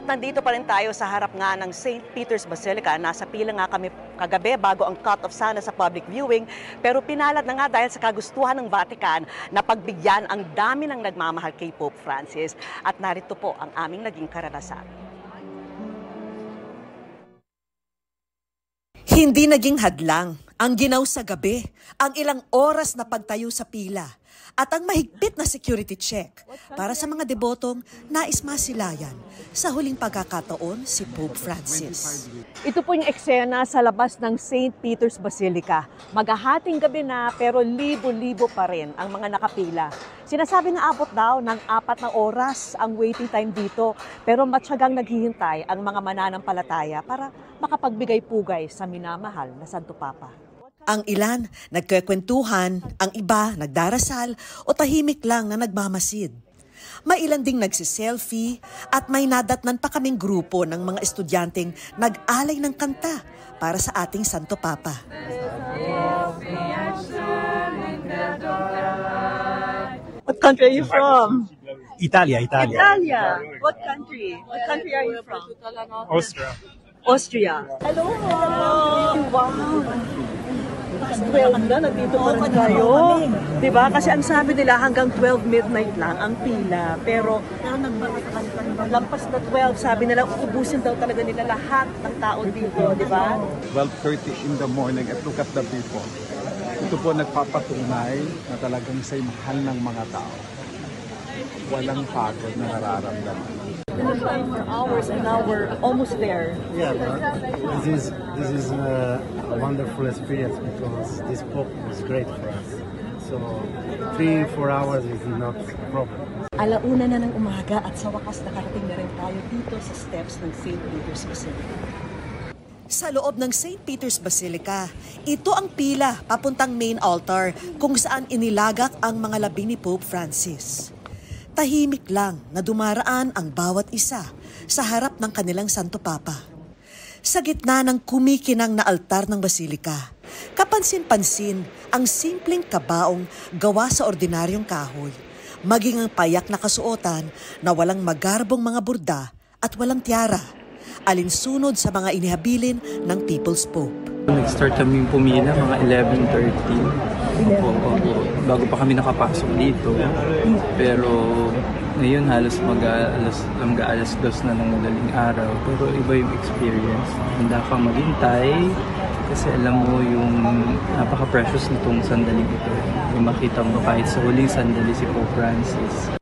nandito pa rin tayo sa harap nga ng St. Peter's Basilica. Nasa pila nga kami kagabi bago ang cut-off sana sa public viewing. Pero pinalad na nga dahil sa kagustuhan ng Vatican na pagbigyan ang dami ng nagmamahal kay Pope Francis. At narito po ang aming naging karanasan. Hindi naging hadlang ang ginaw sa gabi, ang ilang oras na pagtayo sa pila, at ang mahigpit na security check para sa mga debotong nais masilayan sa huling pagkakataon si Pope Francis. Ito po yung eksena sa labas ng St. Peter's Basilica. Maghahating gabi na pero libo-libo pa rin ang mga nakapila. Sinasabi na abot daw ng 4 na oras ang waiting time dito, pero matyagang naghihintay ang mga mananampalataya para makapagbigay pugay sa minamahal na Santo Papa. Ang ilan nagkwekwentuhan, ang iba nagdarasal o tahimik lang na nagmamasid. May ilan ding nagsiselfie at may nadatnan pa kaming grupo ng mga estudyanteng nag-alay ng kanta para sa ating Santo Papa. What country are you from? Italia. Italia. What country? What country are you from? Austria. Hello. Wow. 12 na, nandito pa rin tayo. Diba? Kasi ang sabi nila hanggang 12 midnight lang ang pila. Pero lampas na 12, sabi nila uubusin daw talaga nila lahat ng tao dito. Diba? 12:30 in the morning at look at the people. Ito po nagpapatunay na talagang sa mahal ng mga tao. Walang pagod na nararamdaman. For hours and now we're almost there. Yeah, but this is a wonderful experience because this Pope is great for us. So 3-4 hours is not a problem. Alauna na ng umaga at sa wakas nakarating na rin tayo dito sa steps ng St. Peter's Basilica. Sa loob ng St. Peter's Basilica, ito ang pila papuntang main altar kung saan inilagak ang mga labi ni Pope Francis. Tahimik lang na dumaraan ang bawat isa sa harap ng kanilang Santo Papa. Sa gitna ng kumikinang na altar ng basilika, kapansin-pansin ang simpleng kabaong gawa sa ordinaryong kahoy, maging ang payak na kasuotan na walang magarbong mga burda at walang tiara, alinsunod sa mga inihabilin ng People's Pope. Nag-start kami pumila mga 11:30. Bago pa kami nakapasok dito. Pero ngayon halos mag-alas 2 na ng madaling araw. Pero iba yung experience. Handa kang maghintay kasi alam mo yung napaka-precious nitong sandali ito. Yung makita mo kahit sa huling sandali si Pope Francis.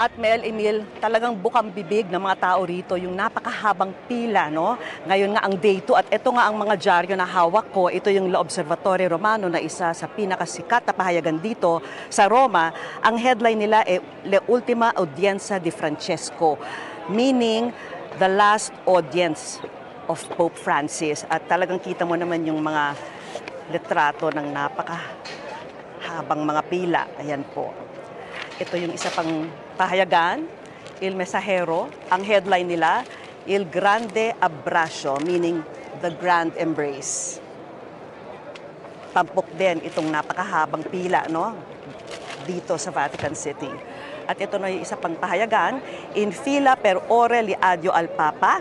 At Mel, Emil, talagang bukang bibig ng mga tao rito, yung napakahabang pila, no? Ngayon nga ang day 2 at ito nga ang mga dyaryo na hawak ko. Ito yung La Observatore Romano na isa sa pinakasikat na pahayagan dito sa Roma. Ang headline nila ay Le Ultima Audienza di Francesco, meaning the last audience of Pope Francis. At talagang kita mo naman yung mga litrato ng napakahabang mga pila. Ayan po. Ito yung isa pang pahayagan, Il Mensajero. Ang headline nila, Il Grande Abbraccio, meaning the Grand Embrace. Tampok din itong napakahabang pila, no? Dito sa Vatican City. At ito na yung isa pang pahayagan, In fila per ore li adio al Papa,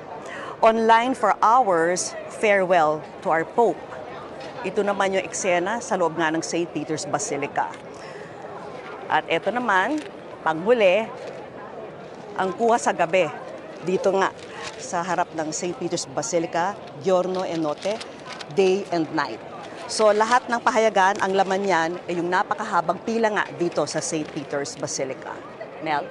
online for hours, farewell to our Pope. Ito naman yung eksena sa loob nga ng St. Peter's Basilica. At ito naman, panghuli, ang kuha sa gabi. Dito nga, sa harap ng St. Peter's Basilica, giorno e notte, day and night. So lahat ng pahayagan, ang laman niyan ay yung napakahabang pila nga dito sa St. Peter's Basilica. Nel?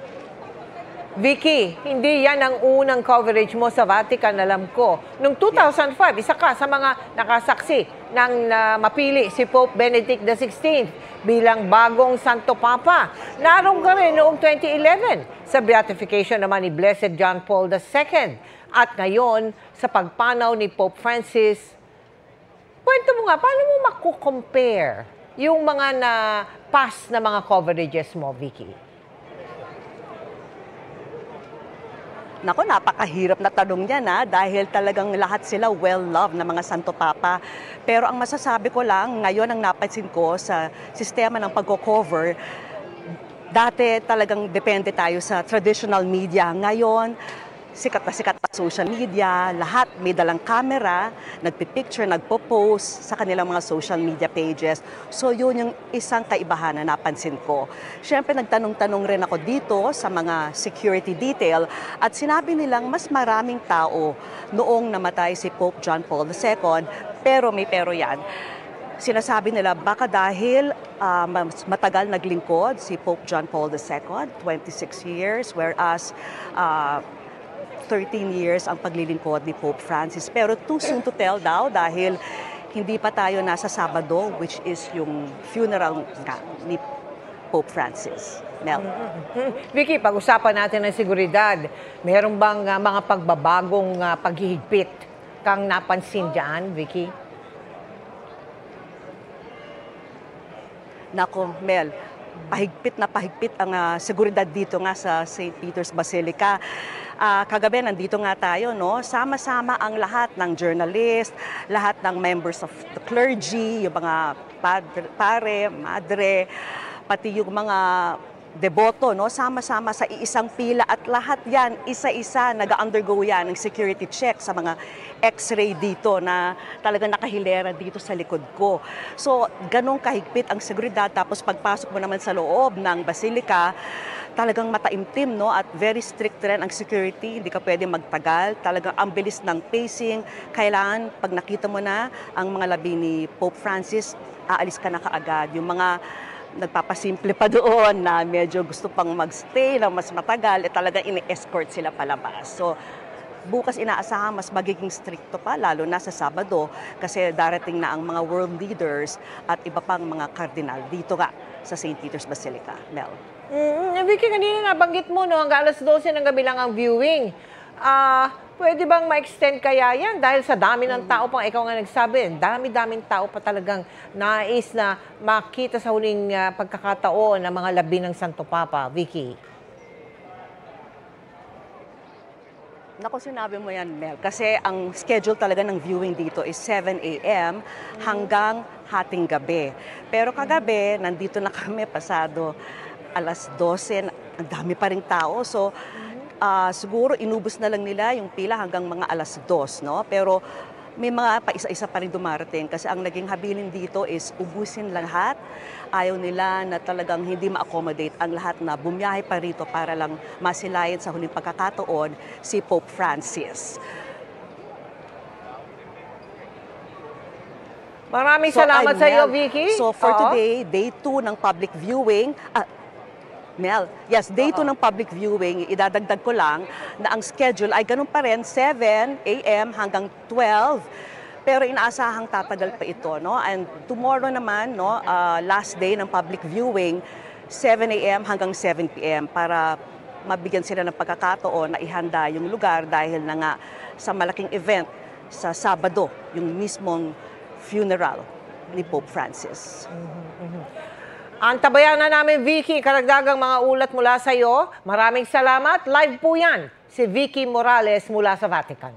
Vicky, hindi yan ang unang coverage mo sa Vatican, alam ko. Noong 2005, isa ka sa mga nakasaksi ng mapili si Pope Benedict XVI bilang bagong Santo Papa. Naroon ka rin noong 2011 sa beatification naman ni Blessed John Paul II. At ngayon, sa pagpanaw ni Pope Francis, kwento mo nga, paano mo makukompare yung mga na-pass na mga coverages mo, Vicky? Nako, napakahirap na tanong yan dahil talagang lahat sila well-loved na mga Santo Papa. Pero ang masasabi ko lang, ngayon ang napansin ko sa sistema ng pagko-cover, dati talagang depende tayo sa traditional media. Ngayon, sikat na social media, lahat may dalang camera, nagpipicture, nagpo-post sa kanilang mga social media pages. So yun yung isang kaibahan na napansin ko. Siyempre nagtanong-tanong rin ako dito sa mga security detail at sinabi nilang mas maraming tao noong namatay si Pope John Paul II, pero may pero yan. Sinasabi nila baka dahil mas matagal naglingkod si Pope John Paul II, 26 years, whereas 13 years ang paglilingkod ni Pope Francis. Pero too soon to tell daw dahil hindi pa tayo nasa Sabado, which is yung funeral ni Pope Francis. Mel. Vicky, pag-usapan natin ng seguridad. Meron bang mga pagbabagong paghihigpit kang napansin dyan, Vicky? Nako, Mel, pahigpit ang seguridad dito nga sa St. Peter's Basilica. Kagabi, nandito nga tayo, no? Sama-sama ang lahat ng journalist, lahat ng members of the clergy, yung mga pare, madre, pati yung mga deboto, no? Sama-sama sa iisang pila at lahat yan, isa-isa, nag-undergo yan ng security check sa mga x-ray dito na talagang nakahilera dito sa likod ko. So, ganong kahigpit ang seguridad. Tapos pagpasok mo naman sa loob ng Basilica, talagang mataimtim, no? At very strict rin ang security. Hindi ka pwede magtagal. Talagang ang bilis ng pacing. Kailangan, pag nakita mo na ang mga labi ni Pope Francis, aalis ka na kaagad. Yung mga nagpapasimple pa doon na medyo gusto pang magstay na mas matagal, talagang ini-escort sila palabas. So, bukas inaasahan mas magiging stricto pa, lalo na sa Sabado, kasi darating na ang mga world leaders at iba pang mga kardinal dito nga sa St. Peter's Basilica. Mel. Vicky, kanina nabanggit mo, no, hanggang alas 12 ng gabi lang ang viewing. Pwede bang ma-extend kaya yan? Dahil sa dami ng tao pang ikaw nga nagsabi, dami-daming tao pa talagang nais na makita sa huling pagkakataon ng mga labi ng Santo Papa. Vicky. Naku, sinabi mo yan, Mel. Kasi ang schedule talaga ng viewing dito is 7 a.m. hanggang hating gabi. Pero kagabi, nandito na kami pasado alas 12, ang dami pa ring tao. So, siguro inubos na lang nila yung pila hanggang mga alas 2, no? Pero may mga paisa-isa pa rin dumarating kasi ang naging habilin dito is ubusin lahat. Ayaw nila na talagang hindi ma-accommodate ang lahat na bumiyahe pa rito para lang masilayan sa huling pagkakataon si Pope Francis. Maraming salamat sa iyo, Vicky. So for today, day 2 ng public viewing, Mel, yes, day 2 ng public viewing, idadagdag ko lang na ang schedule ay ganun pa rin, 7 a.m. hanggang 12. Pero inaasahang tatagal pa ito, no? And tomorrow naman, no, last day ng public viewing, 7 a.m. hanggang 7 p.m. para mabigyan sila ng pagkakataon na ihanda yung lugar dahil na nga sa malaking event sa Sabado, yung mismong funeral ni Pope Francis. Antabayan na namin, Vicky, karagdagang mga ulat mula sa iyo. Maraming salamat. Live po yan, si Vicky Morales mula sa Vatican.